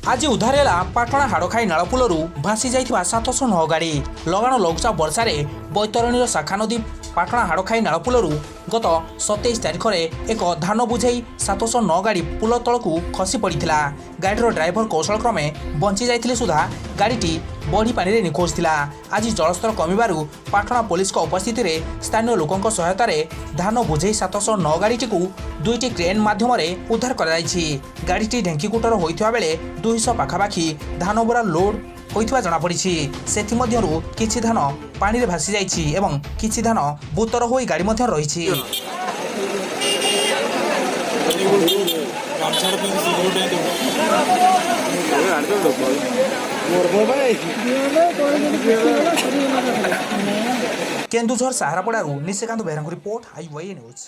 आज उद्धार है पाटणा हाड़खाई नालपुलू भासी जाइथिबा 709 गाड़ी लगाण लघुचाप वर्षा बैतरणी शाखा नदी पाटणा हाड़खाई नालपुलू गत 27 तारिख में एक धान बुझे 709 गाड़ी पुल तलू खसी पड़ा। गाड़ीर ड्राइवर कौशल क्रमे बंची जाइथिले सुधा गाड़ीटी बढ़ी पानी में निखोज थिला। आज जलस्तर कमिबारु पाटणा पुलिस उपस्थिति में स्थानीय लोकों सहायता धान बुझे 709 गाड़ीटी दुईटी क्रेन माध्यम उद्धार कराई। गाड़ीटी ढेंकीकुटर होइथिबा बेले 200 पाखापाखि धान बोरा लोड होइथिबा जଣା पड़िछि। सेथि मध्यरु किछि धान पानी रे भासी जाइछि एवं किछि धान बुतर होई गाड़ी मध्य रहिछि। केन्दुझर सहारापड़ारू निशिकांत बेहराଙ୍କୁ रिपोर्ट IYA न्यूज।